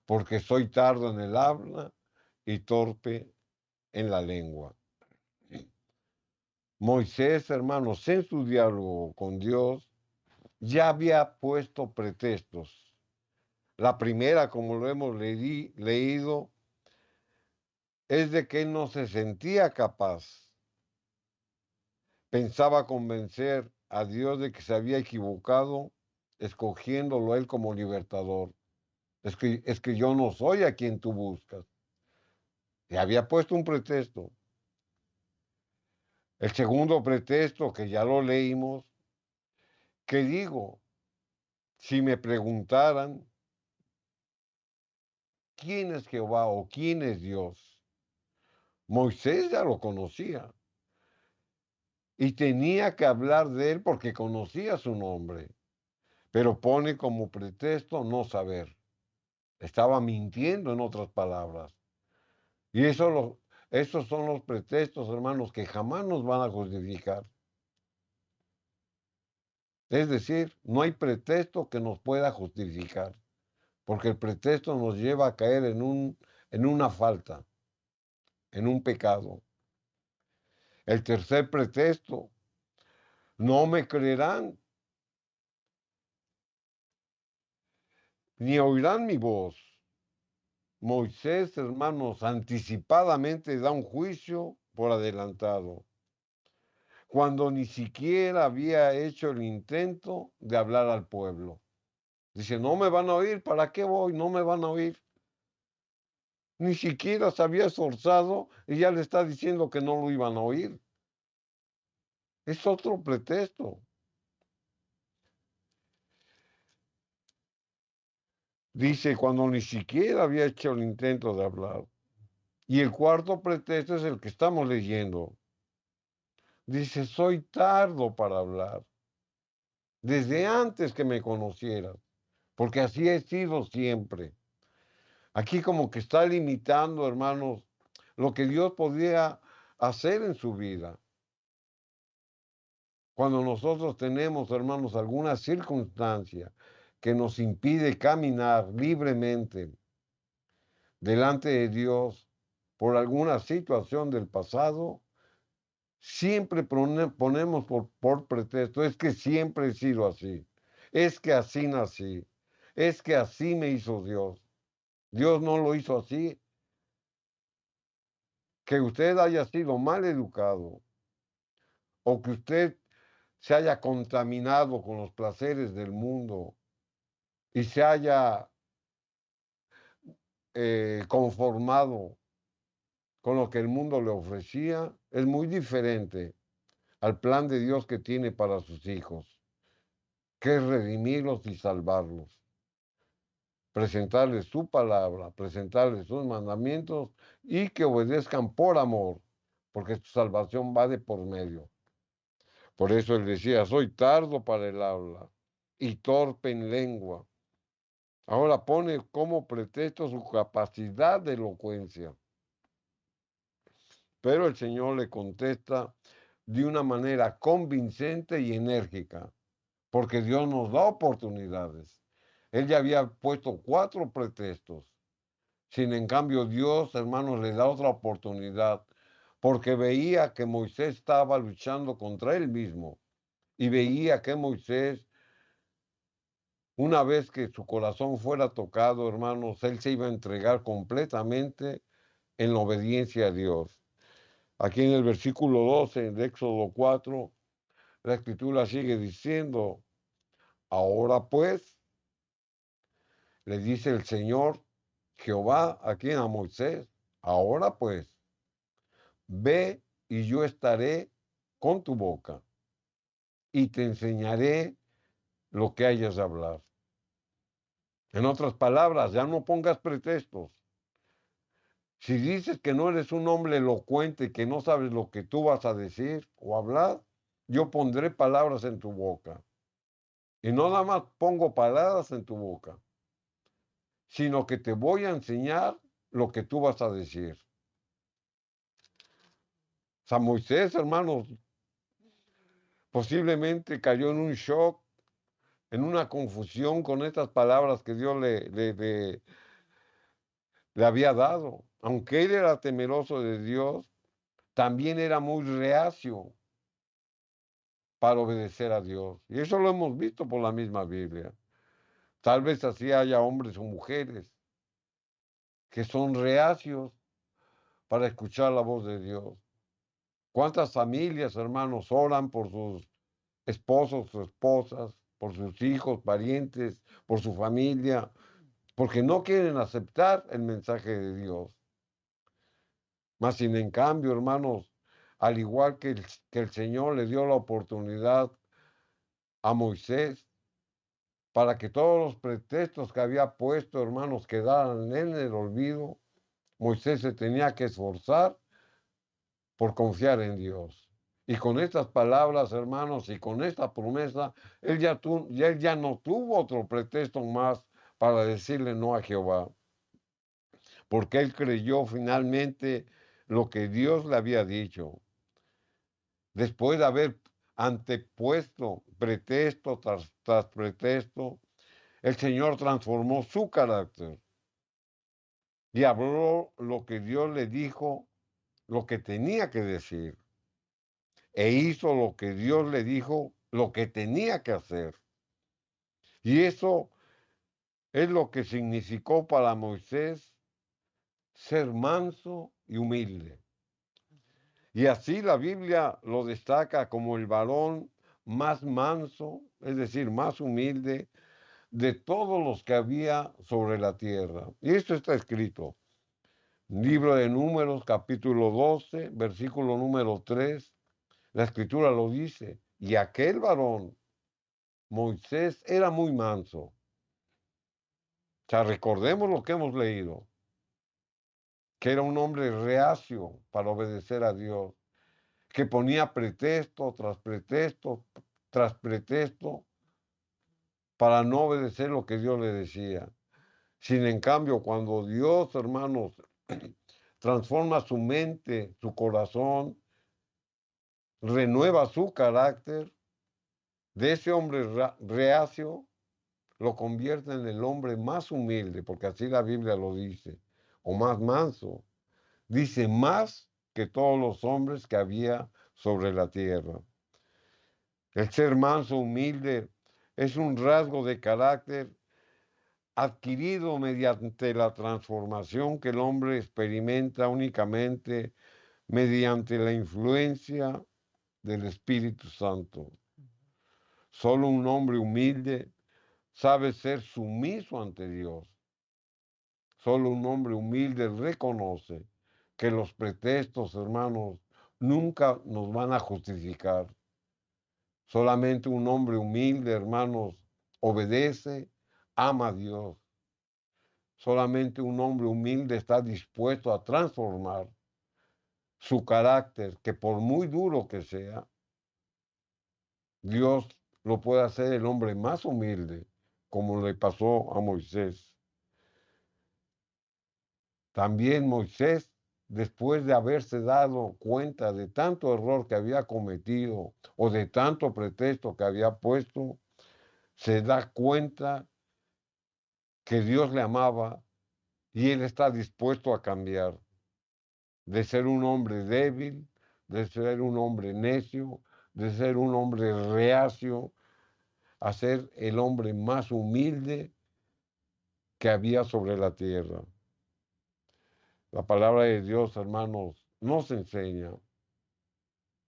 porque soy tardo en el habla y torpe en la lengua. Moisés, hermanos, en su diálogo con Dios, ya había puesto pretextos. La primera, como lo hemos leído, es de que él no se sentía capaz. Pensaba convencer a Dios de que se había equivocado, escogiéndolo a él como libertador. Es que yo no soy a quien tú buscas. Y había puesto un pretexto. El segundo pretexto, que ya lo leímos, que digo, si me preguntaran, ¿quién es Jehová o quién es Dios? Moisés ya lo conocía y tenía que hablar de él porque conocía su nombre, pero pone como pretexto no saber. Estaba mintiendo en otras palabras. Y esos son los pretextos, hermanos, que jamás nos van a justificar. Es decir, no hay pretexto que nos pueda justificar, porque el pretexto nos lleva a caer en una falta, en un pecado. El tercer pretexto, no me creerán, ni oirán mi voz. Moisés, hermanos, anticipadamente da un juicio por adelantado, cuando ni siquiera había hecho el intento de hablar al pueblo. Dice, no me van a oír, ¿para qué voy? No me van a oír. Ni siquiera se había esforzado y ya le está diciendo que no lo iban a oír. Es otro pretexto. Dice, cuando ni siquiera había hecho el intento de hablar. Y el cuarto pretexto es el que estamos leyendo. Dice, soy tardo para hablar, desde antes que me conocieras, porque así he sido siempre. Aquí como que está limitando, hermanos, lo que Dios podía hacer en su vida. Cuando nosotros tenemos, hermanos, alguna circunstancia que nos impide caminar libremente delante de Dios por alguna situación del pasado, siempre ponemos por pretexto, es que siempre he sido así, es que así nací, es que así me hizo Dios. Dios no lo hizo así. Que usted haya sido mal educado o que usted se haya contaminado con los placeres del mundo y se haya conformado con lo que el mundo le ofrecía, es muy diferente al plan de Dios que tiene para sus hijos, que es redimirlos y salvarlos, presentarles su palabra, presentarles sus mandamientos y que obedezcan por amor, porque su salvación va de por medio. Por eso él decía, soy tardo para el habla y torpe en lengua. Ahora pone como pretexto su capacidad de elocuencia. Pero el Señor le contesta de una manera convincente y enérgica, porque Dios nos da oportunidades. Él ya había puesto 4 pretextos. Sin en cambio, Dios, hermanos, le da otra oportunidad, porque veía que Moisés estaba luchando contra él mismo y veía que Moisés, una vez que su corazón fuera tocado, hermanos, él se iba a entregar completamente en la obediencia a Dios. Aquí en el versículo 12 de Éxodo 4, la escritura sigue diciendo, ahora pues, le dice el Señor Jehová aquí a Moisés, ahora pues, ve y yo estaré con tu boca y te enseñaré lo que hayas de hablar. En otras palabras, ya no pongas pretextos. Si dices que no eres un hombre elocuente, que no sabes lo que tú vas a decir o hablar, yo pondré palabras en tu boca. Y no nada más pongo palabras en tu boca, sino que te voy a enseñar lo que tú vas a decir. San Moisés, hermanos, posiblemente cayó en un shock, en una confusión con estas palabras que Dios le había dado. Aunque él era temeroso de Dios, también era muy reacio para obedecer a Dios. Y eso lo hemos visto por la misma Biblia. Tal vez así haya hombres o mujeres que son reacios para escuchar la voz de Dios. ¿Cuántas familias, hermanos, oran por sus esposos o esposas, por sus hijos, parientes, por su familia, porque no quieren aceptar el mensaje de Dios? Mas, sin en cambio, hermanos, al igual que el Señor le dio la oportunidad a Moisés para que todos los pretextos que había puesto, hermanos, quedaran en el olvido, Moisés se tenía que esforzar por confiar en Dios. Y con estas palabras, hermanos, y con esta promesa, él ya no tuvo otro pretexto más para decirle no a Jehová, porque él creyó finalmente lo que Dios le había dicho. Después de haber antepuesto pretexto tras pretexto, el Señor transformó su carácter y habló lo que Dios le dijo, lo que tenía que decir, e hizo lo que Dios le dijo, lo que tenía que hacer. Y eso es lo que significó para Moisés ser manso y humilde. Y así la Biblia lo destaca como el varón más manso, es decir, más humilde de todos los que había sobre la tierra. Y esto está escrito. Libro de Números, capítulo 12, versículo número 3. La escritura lo dice. Y aquel varón, Moisés, era muy manso. O sea, recordemos lo que hemos leído. que era un hombre reacio para obedecer a Dios, que ponía pretexto tras pretexto tras pretexto para no obedecer lo que Dios le decía. Sin en cambio, cuando Dios, hermanos, transforma su mente, su corazón, renueva su carácter, de ese hombre reacio, lo convierte en el hombre más humilde, porque así la Biblia lo dice, o más manso. Dice más que todos los hombres que había sobre la tierra. El ser manso, humilde, es un rasgo de carácter adquirido mediante la transformación que el hombre experimenta únicamente mediante la influencia del Espíritu Santo. Solo un hombre humilde sabe ser sumiso ante Dios. Solo un hombre humilde reconoce que los pretextos, hermanos, nunca nos van a justificar. Solamente un hombre humilde, hermanos, obedece, ama a Dios. Solamente un hombre humilde está dispuesto a transformar su carácter, que por muy duro que sea, Dios lo puede hacer el hombre más humilde, como le pasó a Moisés. También Moisés, después de haberse dado cuenta de tanto error que había cometido o de tanto pretexto que había puesto, se da cuenta que Dios le amaba y él está dispuesto a cambiar, de ser un hombre débil, de ser un hombre necio, de ser un hombre reacio, a ser el hombre más humilde que había sobre la tierra. La palabra de Dios, hermanos, nos enseña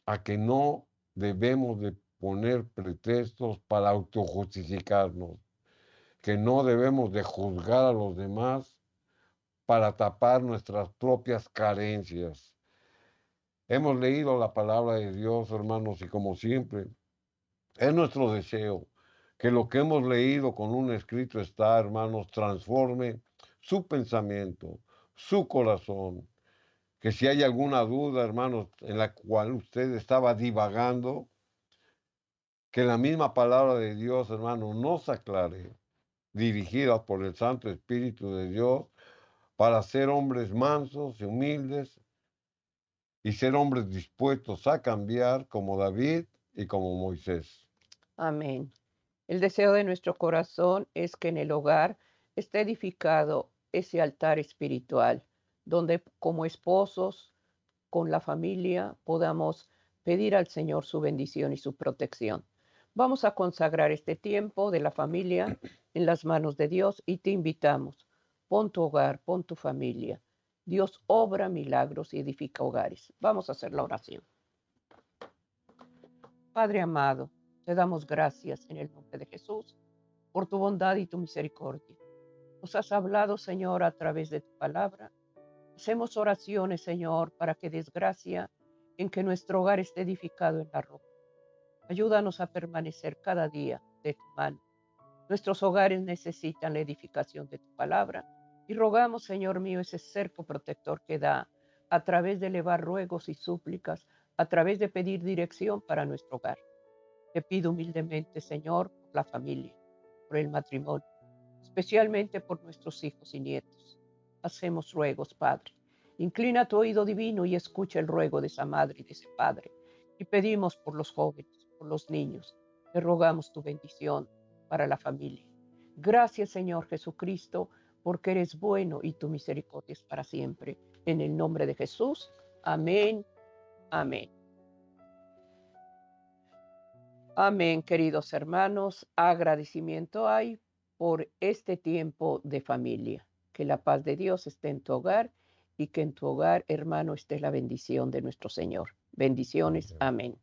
a que no debemos de poner pretextos para autojustificarnos, que no debemos de juzgar a los demás para tapar nuestras propias carencias. Hemos leído la palabra de Dios, hermanos, y como siempre, es nuestro deseo que lo que hemos leído con un escrito está, hermanos, transforme su pensamiento, su corazón. Que si hay alguna duda, hermanos, en la cual usted estaba divagando, que la misma palabra de Dios, hermanos, nos aclare, dirigida por el Santo Espíritu de Dios, para ser hombres mansos y humildes y ser hombres dispuestos a cambiar como David y como Moisés. Amén. El deseo de nuestro corazón es que en el hogar esté edificado ese altar espiritual, donde como esposos, con la familia, podamos pedir al Señor su bendición y su protección. Vamos a consagrar este tiempo de la familia en las manos de Dios y te invitamos. Pon tu hogar, pon tu familia. Dios obra milagros y edifica hogares. Vamos a hacer la oración. Padre amado, te damos gracias en el nombre de Jesús por tu bondad y tu misericordia. Nos has hablado, Señor, a través de tu palabra. Hacemos oraciones, Señor, para que des gracia en que nuestro hogar esté edificado en la roca. Ayúdanos a permanecer cada día de tu mano. Nuestros hogares necesitan la edificación de tu palabra y rogamos, Señor mío, ese cerco protector que da a través de elevar ruegos y súplicas, a través de pedir dirección para nuestro hogar. Te pido humildemente, Señor, por la familia, por el matrimonio, especialmente por nuestros hijos y nietos. Hacemos ruegos, Padre. Inclina tu oído divino y escucha el ruego de esa madre y de ese padre. Y pedimos por los jóvenes, por los niños. Te rogamos tu bendición para la familia. Gracias, Señor Jesucristo, porque eres bueno y tu misericordia es para siempre. En el nombre de Jesús. Amén. Amén. Amén, queridos hermanos. Agradecimiento hay por este tiempo de familia. Que la paz de Dios esté en tu hogar y que en tu hogar, hermano, esté la bendición de nuestro Señor. Bendiciones. Amén.